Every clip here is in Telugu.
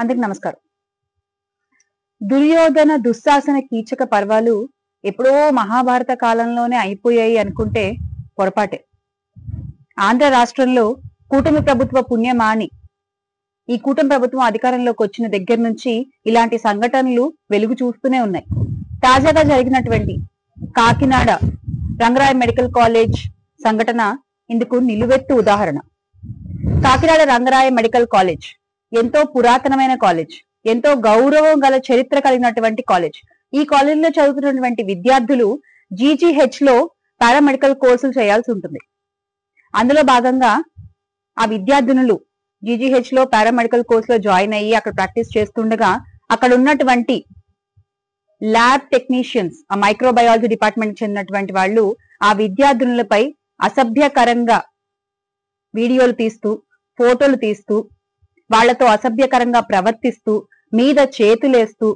అందరికి నమస్కారం. దుర్యోధన దుశ్శాసన కీచక పర్వాలు ఎప్పుడో మహాభారత కాలంలోనే అయిపోయాయి అనుకుంటే పొరపాటే. ఆంధ్ర రాష్ట్రంలో కూటమి ప్రభుత్వ పుణ్యమాని ఈ కూటమి ప్రభుత్వం అధికారంలోకి వచ్చిన దగ్గర నుంచి ఇలాంటి సంఘటనలు వెలుగు చూస్తూనే ఉన్నాయి. తాజాగా జరిగినటువంటి కాకినాడ రంగరాయ మెడికల్ కాలేజ్ సంఘటన ఇందుకు నిలువెత్తు ఉదాహరణ. కాకినాడ రంగరాయ మెడికల్ కాలేజ్ ఎంతో పురాతనమైన కాలేజ్, ఎంతో గౌరవం గల చరిత్ర కలిగినటువంటి కాలేజ్. ఈ కాలేజీలో చదువుతున్నటువంటి విద్యార్థులు GGH లో పారామెడికల్ కోర్సులు చేయాల్సి ఉంటుంది. అందులో భాగంగా ఆ విద్యార్థినులు GGH లో పారామెడికల్ కోర్సులో జాయిన్ అయ్యి అక్కడ ప్రాక్టీస్ చేస్తుండగా అక్కడ ఉన్నటువంటి ల్యాబ్ టెక్నీషియన్స్, ఆ మైక్రోబయాలజీ డిపార్ట్మెంట్ చెందినటువంటి వాళ్ళు ఆ విద్యార్థినులపై అసభ్యకరంగా వీడియోలు తీస్తూ, ఫోటోలు తీస్తూ, వాళ్లతో అసభ్యకరంగా ప్రవర్తిస్తూ, మీద చేతులేస్తూ,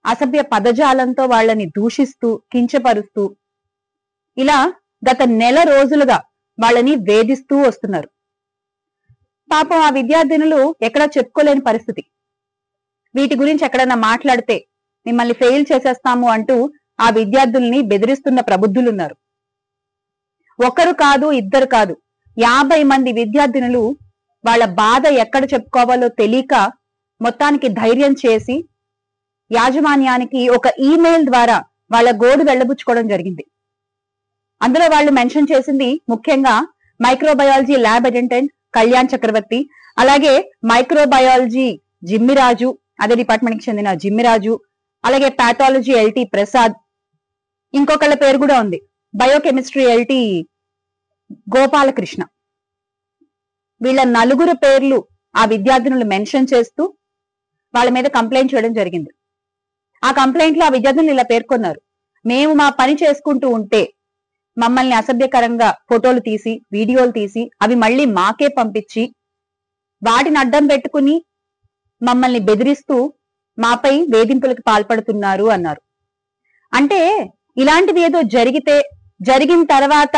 అసభ్య పదజాలంతో వాళ్ళని దూషిస్తూ, కించపరుస్తూ, ఇలా గత నెల రోజులుగా వాళ్ళని వేధిస్తూ వస్తున్నారు. పాపం ఆ విద్యార్థినులు ఎక్కడా చెప్పుకోలేని పరిస్థితి. వీటి గురించి ఎక్కడన్నా మాట్లాడితే మిమ్మల్ని ఫెయిల్ చేసేస్తాము అంటూ ఆ విద్యార్థుల్ని బెదిరిస్తున్న ప్రబుద్ధులున్నారు. ఒకరు కాదు, ఇద్దరు కాదు, 50 మంది విద్యార్థినులు వాళ్ళ బాధ ఎక్కడ చెప్పుకోవాలో తెలియక మొత్తానికి ధైర్యం చేసి యాజమాన్యానికి ఒక ఈమెయిల్ ద్వారా వాళ్ళ గోడు వెళ్లబుచ్చుకోవడం జరిగింది. అందులో వాళ్ళు మెన్షన్ చేసింది ముఖ్యంగా మైక్రోబయాలజీ ల్యాబ్ అటెండెంట్ కళ్యాణ్ చక్రవర్తి, అలాగే మైక్రోబయాలజీ జిమ్మిరాజు, అదే డిపార్ట్మెంట్ కి చెందిన జిమ్మిరాజు, అలాగే పాథాలజీ LT ప్రసాద్, ఇంకొకళ్ళ పేరు కూడా ఉంది, బయోకెమిస్ట్రీ LT గోపాలకృష్ణ. వీళ్ళ నలుగురు పేర్లు ఆ విద్యార్థినులు మెన్షన్ చేస్తూ వాళ్ళ మీద కంప్లైంట్ చేయడం జరిగింది. ఆ కంప్లైంట్ లో ఆ విద్యార్థులు ఇలా పేర్కొన్నారు: మేము మా పని చేసుకుంటూ ఉంటే మమ్మల్ని అసభ్యకరంగా ఫోటోలు తీసి, వీడియోలు తీసి అవి మళ్ళీ మాకే పంపించి వాటిని అడ్డం పెట్టుకుని మమ్మల్ని బెదిరిస్తూ మాపై వేధింపులకు పాల్పడుతున్నారు అన్నారు. అంటే ఇలాంటిది ఏదో జరిగిన తర్వాత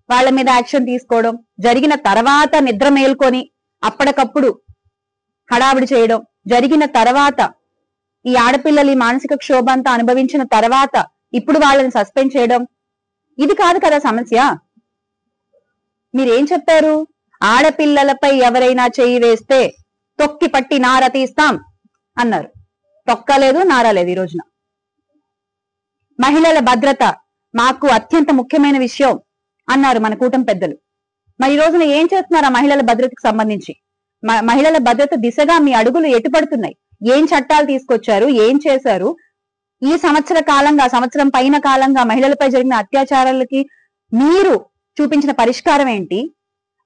వాళ్ళ మీద యాక్షన్ తీసుకోవడం, జరిగిన తర్వాత నిద్ర మేల్కొని అప్పటికప్పుడు హడావిడి చేయడం, జరిగిన తర్వాత ఈ ఆడపిల్లలు మానసిక క్షోభ అంతా అనుభవించిన తర్వాత ఇప్పుడు వాళ్ళని సస్పెండ్ చేయడం, ఇది కాదు కదా సమస్య. మీరేం చెప్పారు? ఆడపిల్లలపై ఎవరైనా చెయ్యి వేస్తే తొక్కి పట్టి నార తీస్తాం అన్నారు. తొక్కలేదు, నారాలేదు. ఈ రోజున మహిళల భద్రత మాకు అత్యంత ముఖ్యమైన విషయం అన్నారు మన కూటమి పెద్దలు. మరి ఈ రోజున ఏం చేస్తున్నారు ఆ మహిళల భద్రతకు సంబంధించి? మహిళల భద్రత దిశగా మీ అడుగులు ఎటుపడుతున్నాయి? ఏం చట్టాలు తీసుకొచ్చారు? ఏం చేశారు? ఈ సంవత్సరం పైన కాలంగా మహిళలపై జరిగిన అత్యాచారాలకి మీరు చూపించిన పరిష్కారం ఏంటి?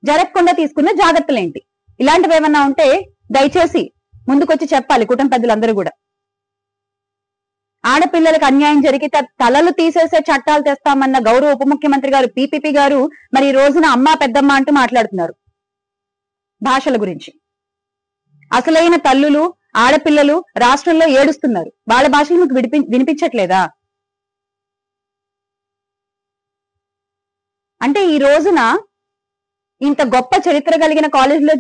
జరగకుండా తీసుకున్న జాగ్రత్తలు ఏంటి? ఇలాంటివి ఏమన్నా ఉంటే దయచేసి ముందుకొచ్చి చెప్పాలి కూటమి పెద్దలందరూ కూడా. ఆడపిల్లలకు అన్యాయం జరిగితే తలలు తీసేసే చట్టాలు తెస్తామన్న గౌరవ ఉప ముఖ్యమంత్రి గారు PPP గారు మరి ఈ రోజున అమ్మ పెద్దమ్మ అంటూ మాట్లాడుతున్నారు భాషల గురించి. అసలైన తల్లులు, ఆడపిల్లలు రాష్ట్రంలో ఏడుస్తున్నారు. వాళ్ళ భాషలు మీకు వినిపించట్లేదా? అంటే ఈ రోజున ఇంత గొప్ప చరిత్ర కలిగిన కాలేజీలో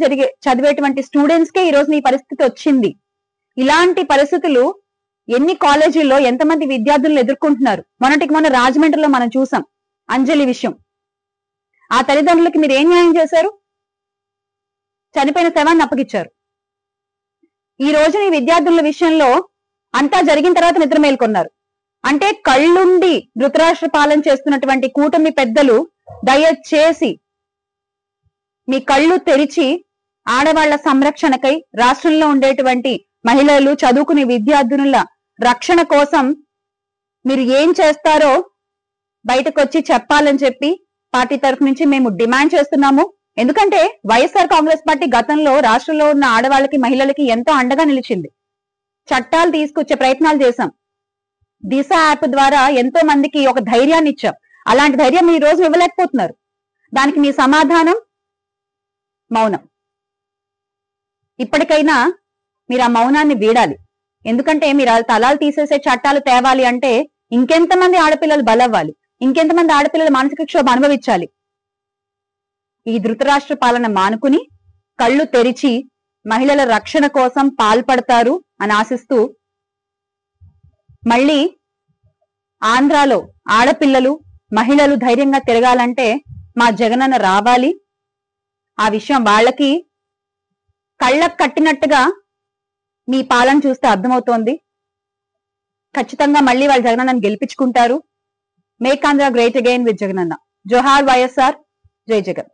చదివేటువంటి స్టూడెంట్స్ కే ఈ రోజున ఈ పరిస్థితి వచ్చింది. ఇలాంటి పరిస్థితులు ఎన్ని కాలేజీల్లో ఎంతమంది విద్యార్థులను ఎదుర్కొంటున్నారు? మొన్నటికి మొన్న రాజమండ్రిలో మనం చూసాం అంజలి విషయం. ఆ తల్లిదండ్రులకి మీరు ఏం న్యాయం చేశారు? చనిపోయిన శవాన్ని అప్పగిచ్చారు. ఈ రోజున ఈ విద్యార్థుల విషయంలో అంతా జరిగిన తర్వాత నిద్ర మేల్కొన్నారు. అంటే కళ్ళుండి ధృతరాష్ట్ర పాలన చేస్తున్నటువంటి కూటమి పెద్దలు దయచేసి మీ కళ్ళు తెరిచి ఆడవాళ్ల సంరక్షణకై, రాష్ట్రంలో ఉండేటువంటి మహిళలు, చదువుకునే విద్యార్థినుల రక్షణ కోసం మీరు ఏం చేస్తారో బయటకు వచ్చి చెప్పాలని చెప్పి పార్టీ తరఫు నుంచి మేము డిమాండ్ చేస్తున్నాము. ఎందుకంటే వైఎస్ఆర్ కాంగ్రెస్ పార్టీ గతంలో రాష్ట్రంలో ఉన్న ఆడవాళ్ళకి, మహిళలకి ఎంతో అండగా నిలిచింది. చట్టాలు తీసుకొచ్చే ప్రయత్నాలు చేశాం. దిశ యాప్ ద్వారా ఎంతో మందికి ఒక ధైర్యాన్ని ఇచ్చాం. అలాంటి ధైర్యం ఈ రోజు ఇవ్వలేకపోతున్నారు. దానికి మీ సమాధానం మౌనం. ఇప్పటికైనా మీరు ఆ మౌనాన్ని వీడాలి. ఎందుకంటే మీరు తలాలు తీసేసే చట్టాలు తేవాలి అంటే ఇంకెంతమంది ఆడపిల్లలు బలవ్వాలి, ఇంకెంతమంది ఆడపిల్లలు మానసిక క్షోభ అనుభవించాలి? ఈ ధృతరాష్ట్ర పాలన మానుకుని కళ్ళు తెరిచి మహిళల రక్షణ కోసం పాల్పడతారు అని ఆశిస్తూ, మళ్ళీ ఆంధ్రాలో ఆడపిల్లలు మహిళలు ధైర్యంగా తిరగాలంటే మా జగనన్న రావాలి. ఆ విషయం వాళ్ళకి కళ్ళకు కట్టినట్టుగా మీ పాలన చూస్తే అర్థమవుతోంది. ఖచ్చితంగా మళ్ళీ వాళ్ళు జగనన్నను గెలిపించుకుంటారు. Make Andhra great again with Jagananna. జోహార్ వైఎస్ఆర్, జై జగన్.